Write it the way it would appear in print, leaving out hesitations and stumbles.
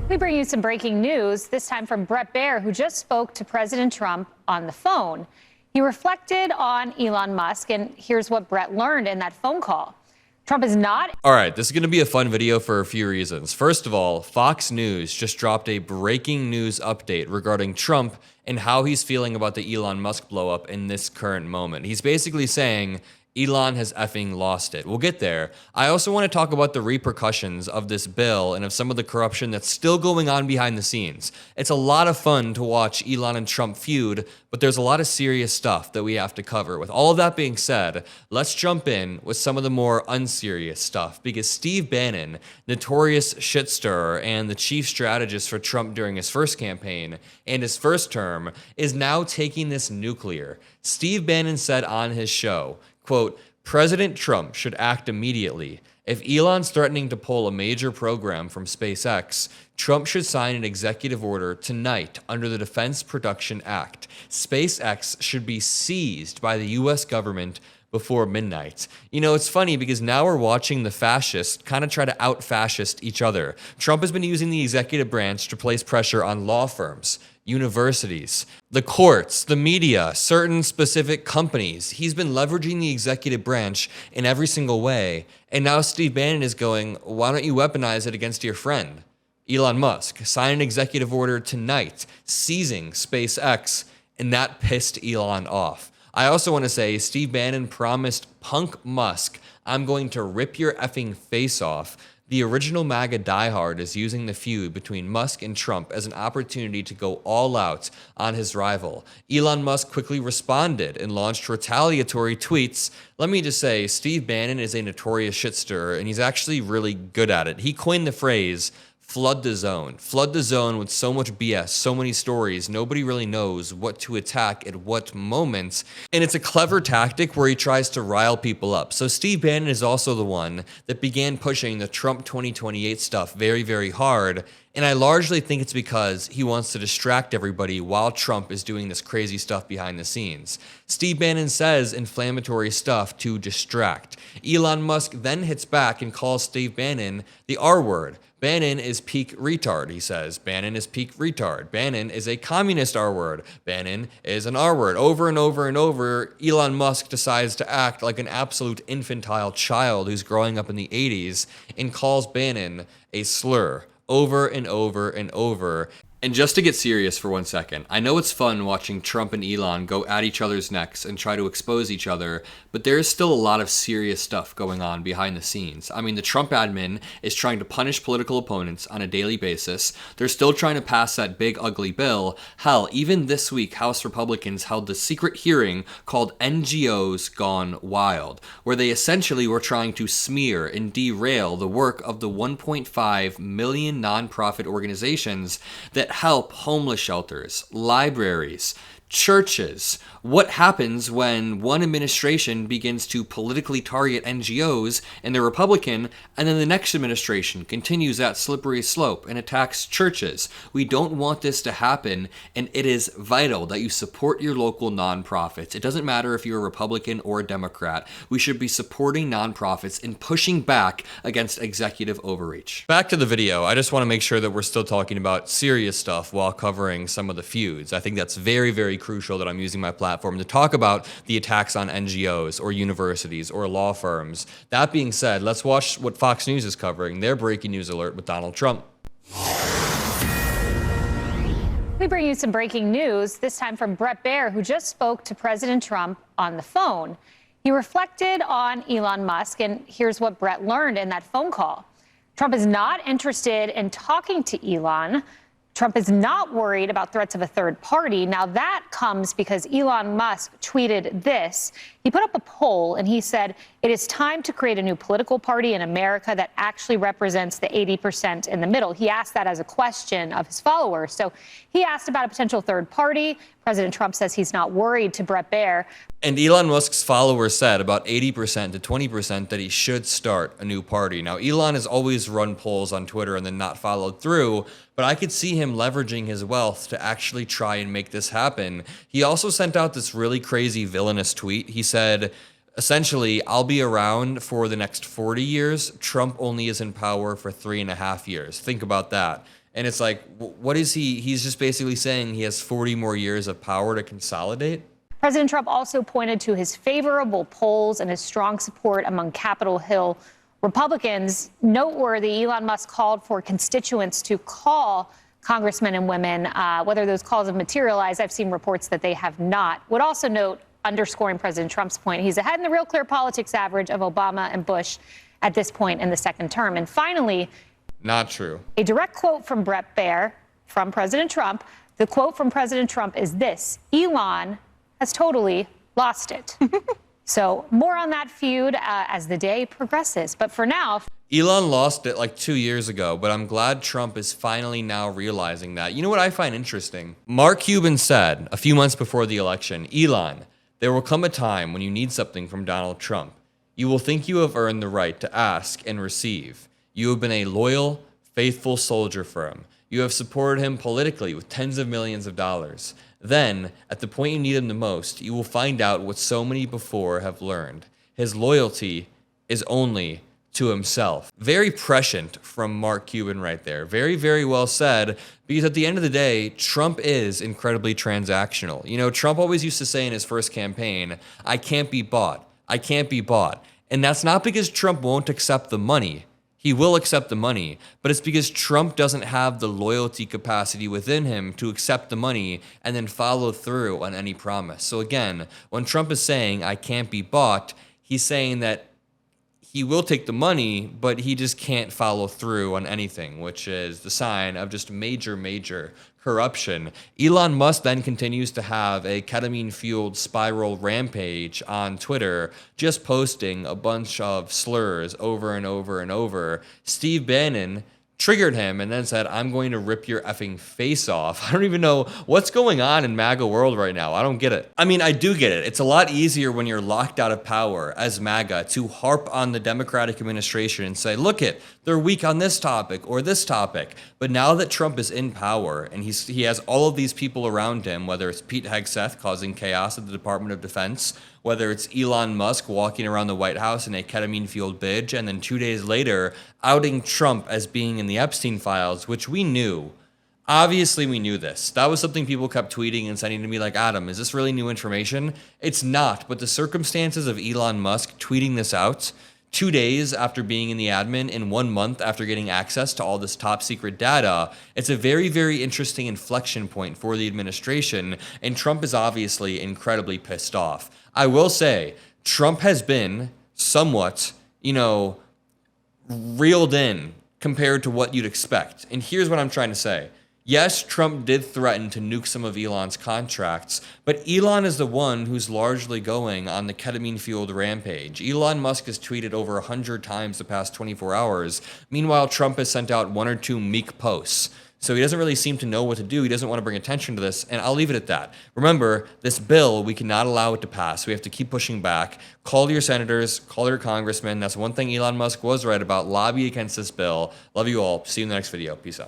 We bring you some breaking news, this time from Bret Baier, who just spoke to President Trump on the phone. He reflected on Elon Musk, and here's what Bret learned in that phone call. Trump is not. All right, this is going to be a fun video for a few reasons. First of all, Fox News just dropped a breaking news update regarding Trump and how he's feeling about the Elon Musk blowup in this current moment. He's basically saying Elon has effing lost it. We'll get there. I also want to talk about the repercussions of this bill and of some of the corruption that's still going on behind the scenes. It's a lot of fun to watch Elon and Trump feud, but there's a lot of serious stuff that we have to cover. With all of that being said, let's jump in with some of the more unserious stuff, because Steve Bannon, notorious shit stirrer and the chief strategist for Trump during his first campaign and his first term, is now taking this nuclear. Steve Bannon said on his show, quote, "President Trump should act immediately. If Elon's threatening to pull a major program from SpaceX, Trump should sign an executive order tonight under the Defense Production Act. SpaceX should be seized by the U.S. government before midnight." You know, it's funny because now we're watching the fascists kind of try to out-fascist each other. Trump has been using the executive branch to place pressure on law firms, universities, the courts, the media, certain specific companies. He's been leveraging the executive branch in every single way. And now Steve Bannon is going, why don't you weaponize it against your friend, Elon Musk? Sign an executive order tonight, seizing SpaceX. And that pissed Elon off. I also want to say Steve Bannon promised punk Musk, "I'm going to rip your effing face off." The original MAGA diehard is using the feud between Musk and Trump as an opportunity to go all out on his rival. Elon Musk quickly responded and launched retaliatory tweets. Let me just say, Steve Bannon is a notorious shit stirrer, and he's actually really good at it. He coined the phrase, flood the zone. Flood the zone with so much BS, so many stories, nobody really knows what to attack at what moments. And it's a clever tactic where he tries to rile people up. So Steve Bannon is also the one that began pushing the Trump 2028 stuff very, very hard. And I largely think it's because he wants to distract everybody while Trump is doing this crazy stuff behind the scenes. Steve Bannon says inflammatory stuff to distract. Elon Musk then hits back and calls Steve Bannon the R word. Bannon is peak retard, he says. Bannon is peak retard. Bannon is a communist R word. Bannon is an R word. Over and over and over, Elon Musk decides to act like an absolute infantile child who's growing up in the 80s and calls Bannon a slur over and over and over. And just to get serious for 1 second, I know it's fun watching Trump and Elon go at each other's necks and try to expose each other, but there is still a lot of serious stuff going on behind the scenes. I mean, the Trump admin is trying to punish political opponents on a daily basis. They're still trying to pass that big ugly bill. Hell, even this week, House Republicans held the secret hearing called NGOs Gone Wild, where they essentially were trying to smear and derail the work of the 1.5 million nonprofit organizations that help homeless shelters, libraries, churches. What happens when one administration begins to politically target NGOs and they're Republican, and then the next administration continues that slippery slope and attacks churches? We don't want this to happen, and it is vital that you support your local nonprofits. It doesn't matter if you're a Republican or a Democrat. We should be supporting nonprofits and pushing back against executive overreach. Back to the video. I just want to make sure that we're still talking about serious stuff while covering some of the feuds. I think that's very, very crucial that I'm using my platform to talk about the attacks on NGOs or universities or law firms. That being said, let's watch what Fox News is covering, their breaking news alert with Donald Trump. We bring you some breaking news, this time from Bret Baier, who just spoke to President Trump on the phone. He reflected on Elon Musk, and here's what Bret learned in that phone call. Trump is not interested in talking to Elon. Trump is not worried about threats of a third party. Now, that comes because Elon Musk tweeted this. He put up a poll and he said, "It is time to create a new political party in America that actually represents the 80% in the middle." He asked that as a question of his followers. So he asked about a potential third party. President Trump says he's not worried to Bret Baier. And Elon Musk's followers said about 80% to 20% that he should start a new party. Now, Elon has always run polls on Twitter and then not followed through, but I could see him leveraging his wealth to actually try and make this happen. He also sent out this really crazy villainous tweet. He said, Essentially, I'll be around for the next 40 years. Trump only is in power for 3.5 years. Think about that. And it's like, what is he? He's just basically saying he has 40 more years of power to consolidate. President Trump also pointed to his favorable polls and his strong support among Capitol Hill Republicans. Noteworthy, Elon Musk called for constituents to call congressmen and women. Whether those calls have materialized, I've seen reports that they have not. Would also note, underscoring President Trump's point, he's ahead in the Real Clear Politics average of Obama and Bush at this point in the second term. And finally, not true. A direct quote from Brett Baer from President Trump. The quote from President Trump is this: Elon has totally lost it. So more on that feud as the day progresses. But for now, Elon lost it like 2 years ago, but I'm glad Trump is finally now realizing that. You know what I find interesting? Mark Cuban said a few months before the election, Elon, there will come a time when you need something from Donald Trump. You will think you have earned the right to ask and receive. You have been a loyal, faithful soldier for him. You have supported him politically with tens of millions of dollars. Then, at the point you need him the most, you will find out what so many before have learned. His loyalty is only to himself. Very prescient from Mark Cuban right there. Very, very well said, because at the end of the day, Trump is incredibly transactional. You know, Trump always used to say in his first campaign, I can't be bought. I can't be bought. And that's not because Trump won't accept the money. He will accept the money, but it's because Trump doesn't have the loyalty capacity within him to accept the money and then follow through on any promise. So again, when Trump is saying, I can't be bought, he's saying that he will take the money, but he just can't follow through on anything, which is the sign of just major, major corruption. Elon Musk then continues to have a ketamine-fueled spiral rampage on Twitter, just posting a bunch of slurs over and over and over. Steve Bannon triggered him and then said, I'm going to rip your effing face off. I don't even know what's going on in MAGA world right now. I don't get it. I mean, I do get it. It's a lot easier when you're locked out of power as MAGA to harp on the Democratic administration and say, look it, they're weak on this topic or this topic. But now that Trump is in power and he has all of these people around him, whether it's Pete Hegseth causing chaos at the Department of Defense, whether it's Elon Musk walking around the White House in a ketamine-fueled binge, and then 2 days later outing Trump as being in the Epstein files, which we knew. Obviously, we knew this. That was something people kept tweeting and sending to me like, Adam, is this really new information? It's not, but the circumstances of Elon Musk tweeting this out 2 days after being in the admin, in 1 month after getting access to all this top secret data, it's a very, very interesting inflection point for the administration, and Trump is obviously incredibly pissed off. I will say, Trump has been somewhat, reeled in compared to what you'd expect. And here's what I'm trying to say. Yes, Trump did threaten to nuke some of Elon's contracts, but Elon is the one who's largely going on the ketamine-fueled rampage. Elon Musk has tweeted over 100 times the past 24 hours. Meanwhile, Trump has sent out 1 or 2 meek posts. So he doesn't really seem to know what to do. He doesn't want to bring attention to this, and I'll leave it at that. Remember, this bill, we cannot allow it to pass. We have to keep pushing back. Call your senators, call your congressmen. That's one thing Elon Musk was right about. Lobby against this bill. Love you all. See you in the next video. Peace out.